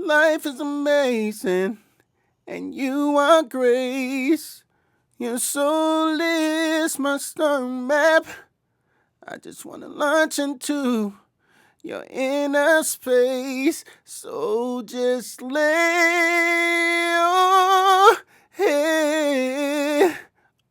Life is amazing, and you are grace. Your soul is my star map. I just want to launch into your inner space. So just lay your head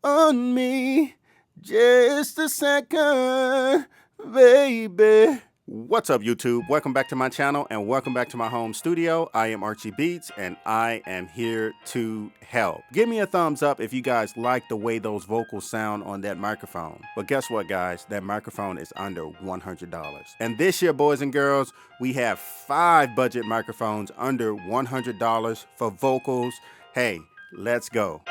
on me just a second, baby. What's up, YouTube? Welcome back to my channel and welcome back to my home studio. I am Archie Beats and I am here to help. Give me a thumbs up if you guys like the way those vocals sound on that microphone. But guess what, guys? That microphone is under $100. And this year, boys and girls, we have 5 budget microphones under $100 for vocals. Hey, let's go.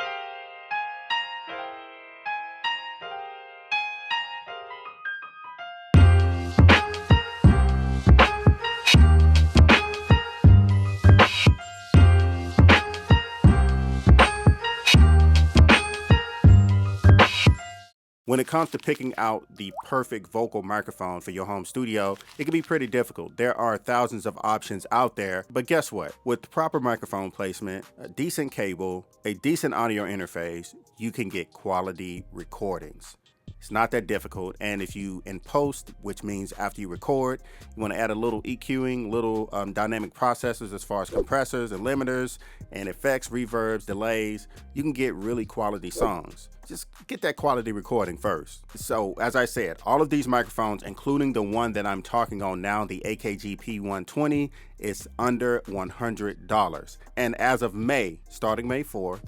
When it comes to picking out the perfect vocal microphone for your home studio, it can be pretty difficult. There are thousands of options out there, but guess what? With proper microphone placement, a decent cable, a decent audio interface, you can get quality recordings. It's not that difficult, and if you in post, which means after you record, you want to add a little EQing, little dynamic processors as far as compressors and limiters and effects, reverbs, delays, you can get really quality songs. Just get that quality recording first. So as I said, all of these microphones, including the one that I'm talking on now, the AKG P120, is under $100. And as of May, starting May 4th,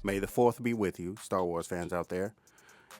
May the 4th be with you, Star Wars fans out there,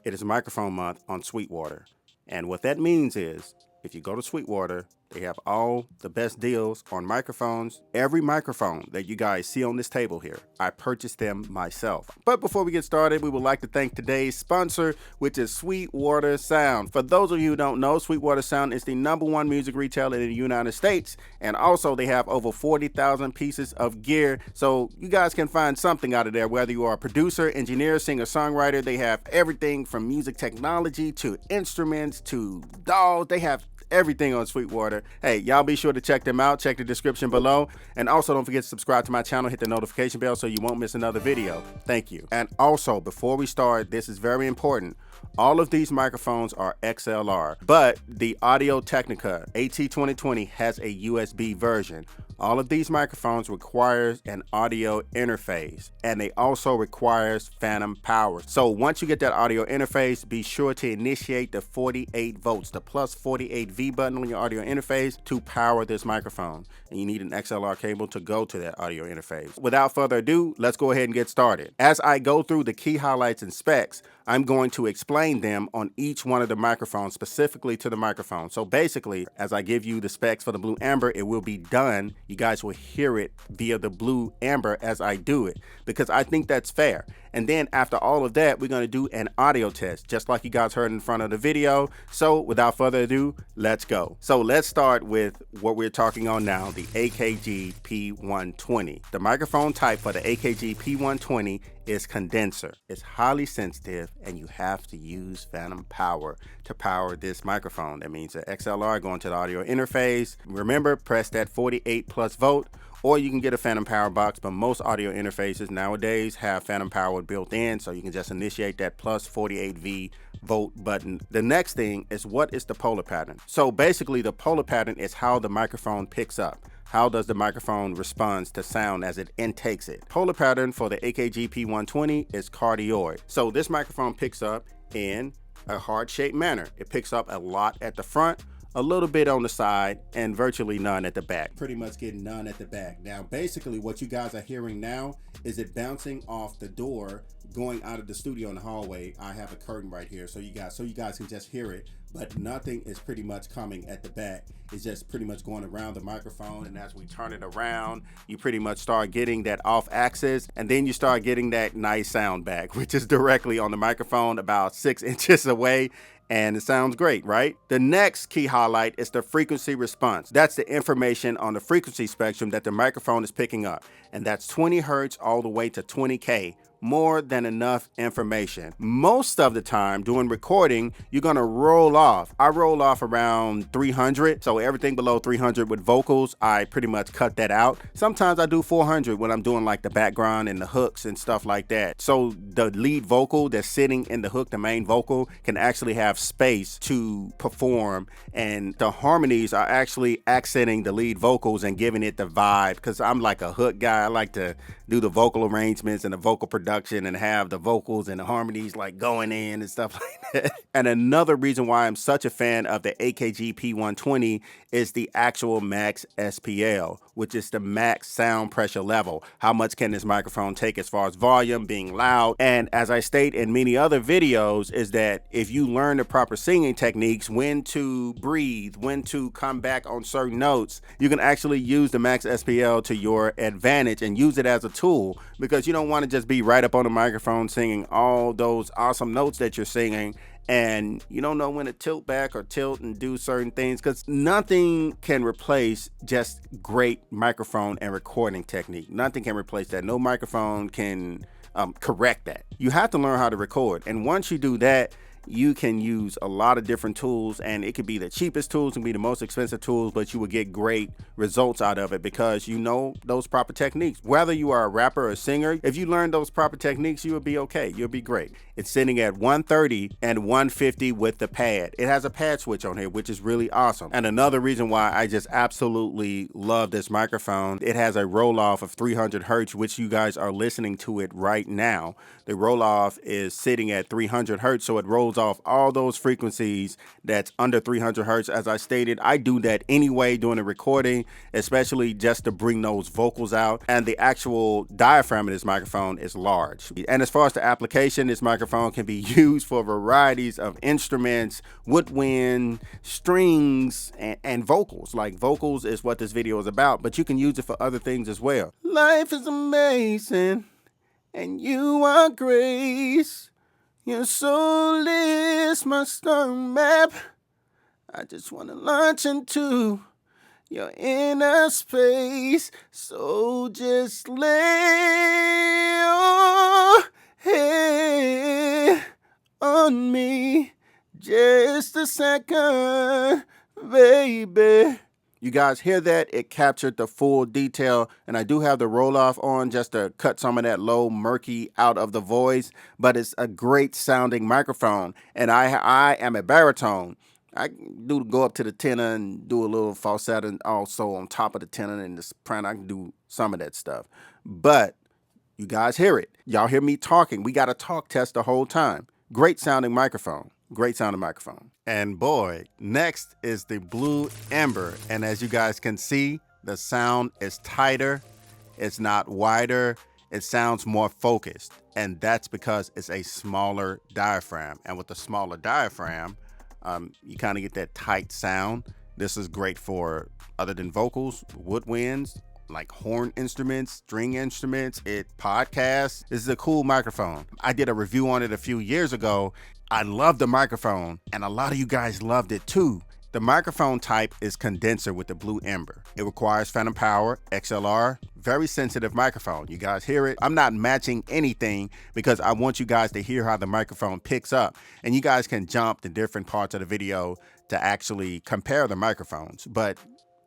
it is microphone month on Sweetwater. And what that means is, if you go to Sweetwater, they have all the best deals on microphones. Every microphone that you guys see on this table here, I purchased them myself. But before we get started, we would like to thank today's sponsor, which is Sweetwater Sound. For those of you who don't know, Sweetwater Sound is the #1 music retailer in the United States. And also they have over 40,000 pieces of gear. So you guys can find something out of there, whether you are a producer, engineer, singer, songwriter. They have everything from music technology to instruments to dolls. They have everything on Sweetwater. Hey, y'all be sure to check them out. Check the description below. And also don't forget to subscribe to my channel. Hit the notification bell so you won't miss another video. Thank you. And also, before we start, this is very important. All of these microphones are XLR, but the Audio-Technica AT2020 has a USB version. All of these microphones requires an audio interface, and they also requires phantom power. So once you get that audio interface, be sure to initiate the 48 volts, the plus 48V button on your audio interface to power this microphone. And you need an XLR cable to go to that audio interface. Without further ado, let's go ahead and get started. As I go through the key highlights and specs, I'm going to explain them on each one of the microphones, specifically to the microphone. So basically, as I give you the specs for the Blue Ember, it will be done. You guys will hear it via the Blue Ember as I do it, because I think that's fair. And then after all of that, we're going to do an audio test, just like you guys heard in front of the video. So without further ado, let's go. So let's start with what we're talking on now, the AKG P120. The microphone type for the AKG P120 is condenser. It's highly sensitive, and you have to use phantom power to power this microphone. That means the XLR going to the audio interface. Remember, press that 48 plus volt, or you can get a phantom power box, but most audio interfaces nowadays have phantom power built in, so you can just initiate that plus 48V volt button. The next thing is, what is the polar pattern? So basically, the polar pattern is how the microphone picks up. How does the microphone respond to sound as it intakes it? Polar pattern for the AKG P120 is cardioid. So this microphone picks up in a heart-shaped manner. It picks up a lot at the front, a little bit on the side, and virtually none at the back. Pretty much getting none at the back. Now, basically what you guys are hearing now is it bouncing off the door going out of the studio in the hallway. I have a curtain right here so you guys can just hear it, but nothing is pretty much coming at the back. It's just pretty much going around the microphone, and as we turn it around, you pretty much start getting that off axis, and then you start getting that nice sound back, which is directly on the microphone about 6 inches away. And it sounds great, right? The next key highlight is the frequency response. That's the information on the frequency spectrum that the microphone is picking up. And that's 20 hertz all the way to 20K. more than enough information. Most of the time doing recording, you're gonna roll off. I roll off around 300, so everything below 300 with vocals, I pretty much cut that out. Sometimes I do 400 when I'm doing like the background and the hooks and stuff like that. So the lead vocal that's sitting in the hook, the main vocal, can actually have space to perform, and the harmonies are actually accenting the lead vocals and giving it the vibe, because I'm like a hook guy. I like to do the vocal arrangements and the vocal production and have the vocals and the harmonies like going in and stuff like that. And another reason why I'm such a fan of the AKG P120 is the actual max SPL, which is the max sound pressure level. How much can this microphone take as far as volume, being loud? And as I state in many other videos, is that if you learn the proper singing techniques, when to breathe, when to come back on certain notes, you can actually use the max SPL to your advantage and use it as a tool, because you don't want to just be right up on the microphone singing all those awesome notes that you're singing and you don't know when to tilt back or tilt and do certain things, because nothing can replace just great microphone and recording technique. Nothing can replace that. No microphone can correct that. You have to learn how to record, and once you do that, you can use a lot of different tools, and it could be the cheapest tools, it can be the most expensive tools, but you will get great results out of it because you know those proper techniques. Whether you are a rapper or a singer, if you learn those proper techniques, you will be okay. You'll be great. It's sitting at 130 and 150 with the pad. It has a pad switch on here, which is really awesome. And another reason why I just absolutely love this microphone, it has a roll off of 300 hertz, which you guys are listening to it right now. The roll off is sitting at 300 hertz, so it rolls off all those frequencies that's under 300 hertz. As I stated, I do that anyway during the recording, especially just to bring those vocals out. And the actual diaphragm of this microphone is large. And as far as the application, this microphone can be used for varieties of instruments, woodwind, strings, and vocals. Like vocals is what this video is about, but you can use it for other things as well. Life is amazing, and you are grace. Your soul is my star map. I just want to launch into your inner space. So just lay your head on me just a second, baby. You guys hear that? It captured the full detail, and I do have the roll-off on just to cut some of that low murky out of the voice, but it's a great sounding microphone, and I am a baritone. I do go up to the tenor and do a little falsetto and also on top of the tenor and the soprano. I can do some of that stuff, but you guys hear it. Y'all hear me talking. We got a talk test the whole time. Great sounding microphone. Great sounding microphone. And boy, next is the Blue Ember. And as you guys can see, the sound is tighter. It's not wider. It sounds more focused. And that's because it's a smaller diaphragm. And with the smaller diaphragm, you kind of get that tight sound. This is great for, other than vocals, woodwinds, like horn instruments, string instruments, podcasts. This is a cool microphone. I did a review on it a few years ago. I love the microphone, and a lot of you guys loved it too. The microphone type is condenser with the Blue Ember. It requires phantom power, XLR, very sensitive microphone. You guys hear it? I'm not matching anything because I want you guys to hear how the microphone picks up, and you guys can jump to different parts of the video to actually compare the microphones, but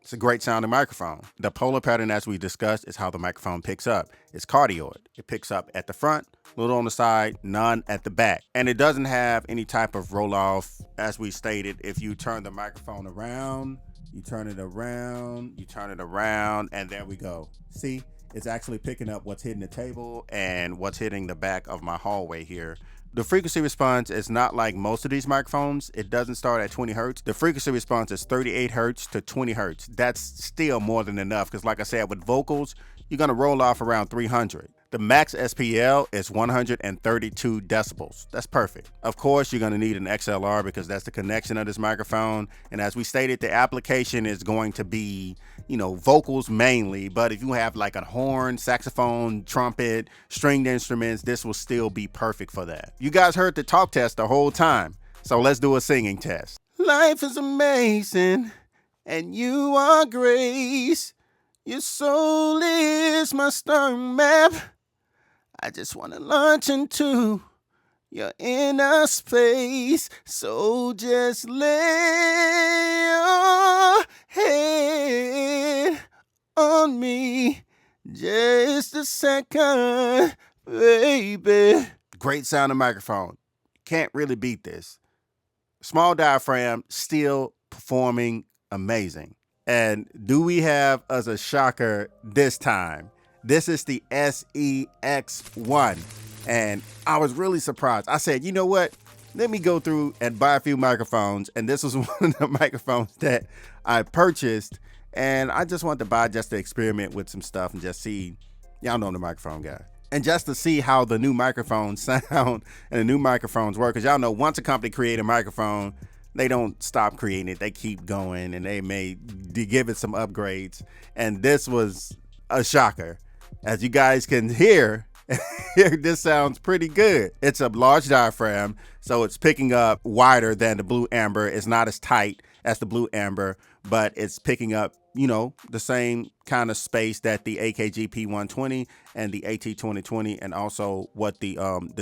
it's a great sounding microphone. The polar pattern, as we discussed, is how the microphone picks up. It's cardioid. It picks up at the front, a little on the side, none at the back. And it doesn't have any type of roll off. As we stated, if you turn the microphone around, you turn it around, you turn it around, and there we go. See, it's actually picking up what's hitting the table and what's hitting the back of my hallway here. The frequency response is not like most of these microphones. It doesn't start at 20 hertz. The frequency response is 38 hertz to 20 hertz. That's still more than enough because, like I said, with vocals, you're going to roll off around 300. The max SPL is 132 decibels. That's perfect. Of course, you're going to need an XLR because that's the connection of this microphone. And as we stated, the application is going to be, vocals mainly. But if you have like a horn, saxophone, trumpet, stringed instruments, this will still be perfect for that. You guys heard the talk test the whole time. So let's do a singing test. Life is amazing, and you are grace. Your soul is my star map. I just want to launch into your inner space, so just lay your head on me just a second, baby. Great sounding microphone. Can't really beat this. Small diaphragm, still performing amazing. And do we have as a shocker this time? This is the SE-X1. And I was really surprised. I said, you know what? Let me go through and buy a few microphones. And this was one of the microphones that I purchased. And I just wanted to buy just to experiment with some stuff and just see. Y'all know I'm the microphone guy. And just to see how the new microphones sound and the new microphones work. Because y'all know once a company create a microphone, they don't stop creating it. They keep going and they may give it some upgrades. And this was a shocker. As you guys can hear, this sounds pretty good. It's a large diaphragm, so it's picking up wider than the Blue Ember. It's not as tight as the Blue Ember, but it's picking up, you know, the same kind of space that the AKG P120 and the AT2020 and also what the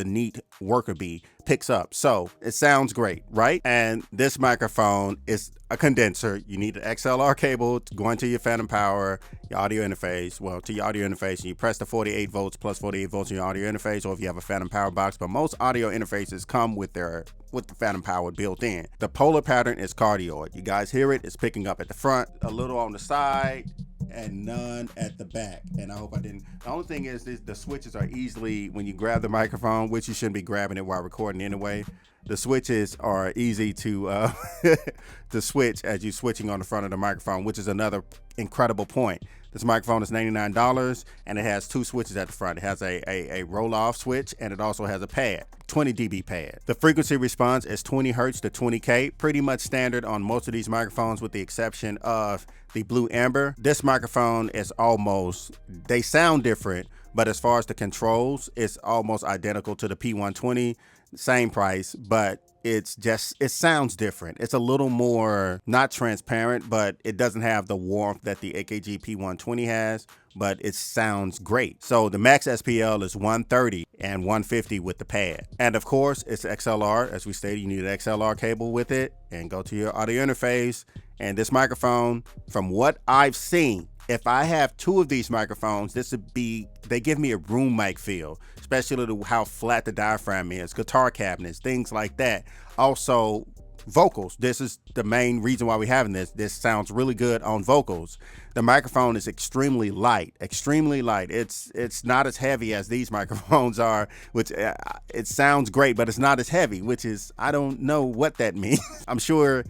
Neat Worker Bee picks up. So it sounds great, right? And this microphone is a condenser. You need an XLR cable to go into your phantom power, your audio interface. Well, to your audio interface, you press the 48 volts plus 48 volts in your audio interface, or if you have a phantom power box. But most audio interfaces come with the phantom power built in. The polar pattern is cardioid. You guys hear it? It's picking up at the front, a little on the side, and none at the back. And I hope I didn't. The only thing is the switches are easily, when you grab the microphone, which you shouldn't be grabbing it while recording anyway, the switches are easy to to switch as you're switching on the front of the microphone, which is another incredible point. This microphone is $99 and it has two switches at the front. It has a roll-off switch and it also has a pad, 20 dB pad. The frequency response is 20 Hertz to 20K, pretty much standard on most of these microphones with the exception of the Blue Ember. This microphone is almost, they sound different, but as far as the controls, it's almost identical to the P120, same price, but it's just, it sounds different. It's a little more, not transparent, but it doesn't have the warmth that the AKG P120 has, but it sounds great. So the max SPL is 130 and 150 with the pad. And of course, it's XLR. As we stated, you need an XLR cable with it and go to your audio interface. And this microphone, from what I've seen, if I have two of these microphones, this would be, they give me a room mic feel, especially to how flat the diaphragm is, guitar cabinets, things like that. Also, vocals. This is the main reason why we're having this. This sounds really good on vocals. The microphone is extremely light, extremely light. It's not as heavy as these microphones are, which it sounds great, but it's not as heavy, which is, I don't know what that means. I'm sure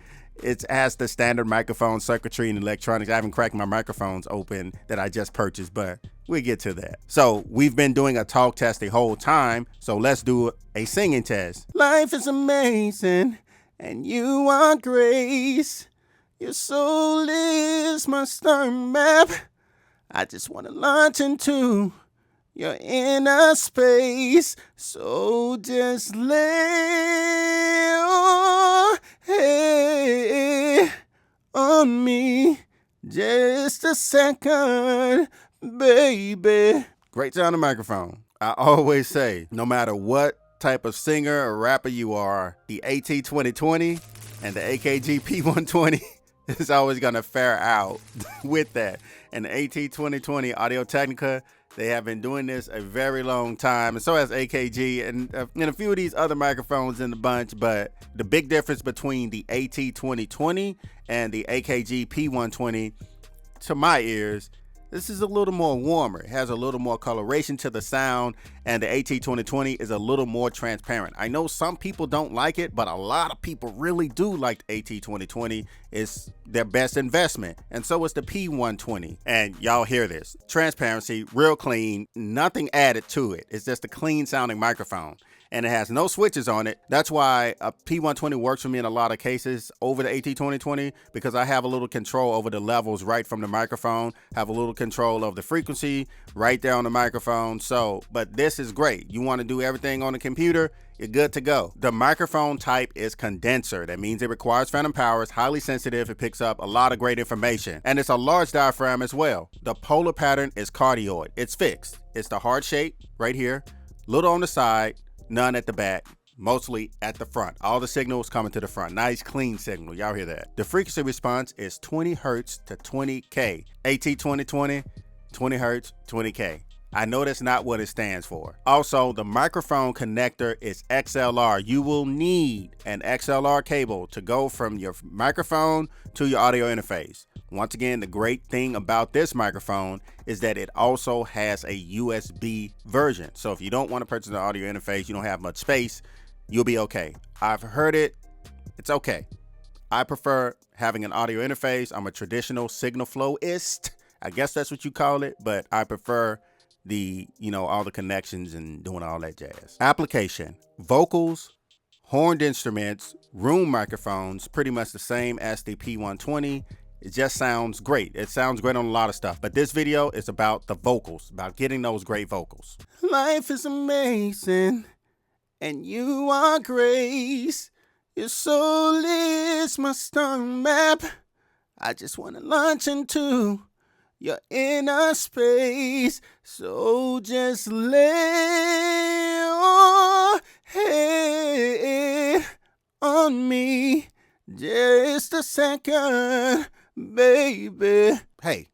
it has the standard microphone circuitry and electronics. I haven't cracked my microphones open that I just purchased, but we'll get to that. So we've been doing a talk test the whole time, so let's do a singing test. Life is amazing and you are grace. Your soul is my star map. I just want to launch into your inner space, so just lay your head on me just a second, baby. Great sounding microphone. I always say, no matter what type of singer or rapper you are, the AT2020 and the AKG P120 is always gonna fare out with that. And the AT2020 Audio-Technica, they have been doing this a very long time, and so has AKG and a few of these other microphones in the bunch. But the big difference between the AT2020 and the AKG P120, to my ears, this is a little more warmer. It has a little more coloration to the sound, and the AT2020 is a little more transparent. I know some people don't like it, but a lot of people really do like the AT2020. It's their best investment, and so is the P120. And y'all hear this. Transparency, real clean, nothing added to it. It's just a clean sounding microphone. And it has no switches on it. That's why a P120 works for me in a lot of cases over the AT2020, because I have a little control over the levels right from the microphone, have a little control of the frequency right there on the microphone. So, but this is great. You want to do everything on the computer, you're good to go. The microphone type is condenser. That means it requires phantom power. It's highly sensitive. It picks up a lot of great information. And it's a large diaphragm as well. The polar pattern is cardioid. It's fixed. It's the heart shape right here. little on the side, none at the back, mostly at the front. All the signals coming to the front. Nice clean signal. Y'all hear that? The frequency response is 20 hertz to 20K. AT2020, 20 hertz, 20K. I know that's not what it stands for. Also, the microphone connector is XLR. You will need an XLR cable to go from your microphone to your audio interface. Once again, the great thing about this microphone is that it also has a USB version. So if you don't want to purchase an audio interface, you don't have much space, you'll be okay. I've heard it. It's okay. I prefer having an audio interface. I'm a traditional signal flowist. I guess that's what you call it, but I prefer the, all the connections and doing all that jazz. Application: vocals, horned instruments, room microphones, pretty much the same as the P120. It just sounds great. It sounds great on a lot of stuff, but this video is about the vocals, about getting those great vocals. Life is amazing, and you are grace. Your soul is my star map. I just want to launch into your inner space, so just lay your head on me just a second, baby. Hey,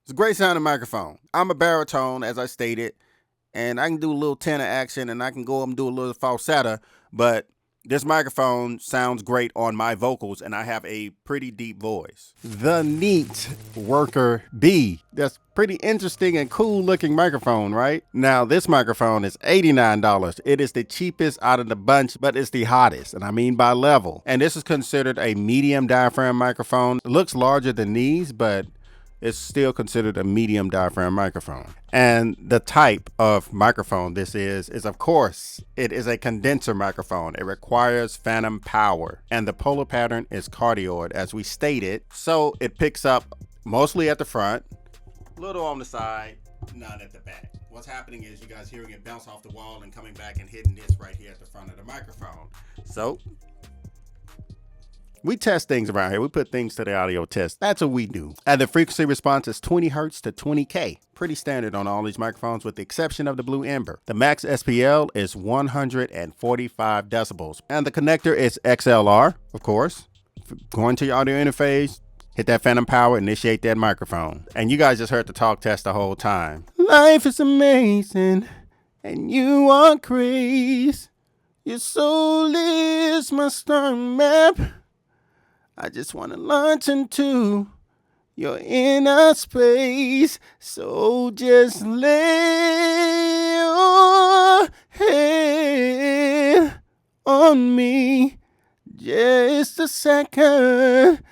it's a great sounding microphone. I'm a baritone, as I stated, and I can do a little tenor action, and I can go up and do a little falsetto, but this microphone sounds great on my vocals, and I have a pretty deep voice. The Neat Worker B. That's pretty interesting and cool looking microphone, right? Now, this microphone is $89. It is the cheapest out of the bunch, but it's the hottest, and I mean by level. And this is considered a medium diaphragm microphone. It looks larger than these, but it's still considered a medium diaphragm microphone. And the type of microphone this is of course, it is a condenser microphone. It requires phantom power, and the polar pattern is cardioid, as we stated. So it picks up mostly at the front, little on the side, none at the back. What's happening is you guys hearing it bounce off the wall and coming back and hitting this right here at the front of the microphone. So we test things around here. We put things to the audio test. That's what we do. And the frequency response is 20 hertz to 20K. Pretty standard on all these microphones with the exception of the blue Ember. The max SPL is 145 decibels. And the connector is XLR, of course. Going to your audio interface, hit that phantom power, initiate that microphone. And you guys just heard the talk test the whole time. Life is amazing, and you are grace. Your soul is my star map. I just want to launch into your inner space, so just lay your head on me just a second,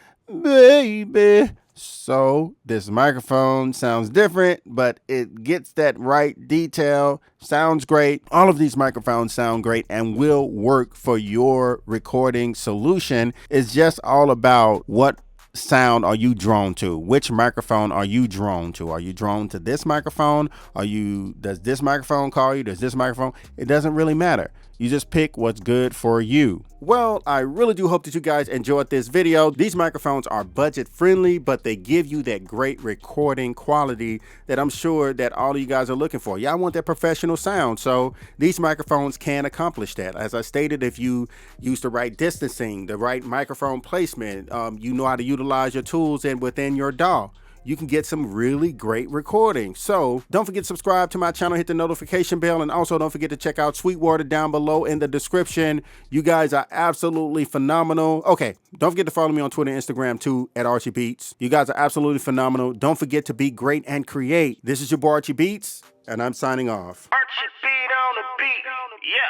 baby. So this microphone sounds different, but it gets that right detail, sounds great. All of these microphones sound great and will work for your recording solution. It's just all about what sound are you drawn to? Which microphone are you drawn to? Are you drawn to this microphone? Does this microphone call you? Does this microphone? It doesn't really matter. You just pick what's good for you. Well, I really do hope that you guys enjoyed this video. These microphones are budget friendly, but they give you that great recording quality that I'm sure that all of you guys are looking for. Y'all want that professional sound, so these microphones can accomplish that. As I stated, if you use the right distancing, the right microphone placement, you know how to utilize your tools and within your DAW, you can get some really great recording. So don't forget to subscribe to my channel, hit the notification bell, and also don't forget to check out Sweetwater down below in the description. You guys are absolutely phenomenal. Okay, don't forget to follow me on Twitter and Instagram too, at Archie Beats. You guys are absolutely phenomenal. Don't forget to be great and create. This is your boy Archie Beats, and I'm signing off. Archie Beat on the beat. Yeah.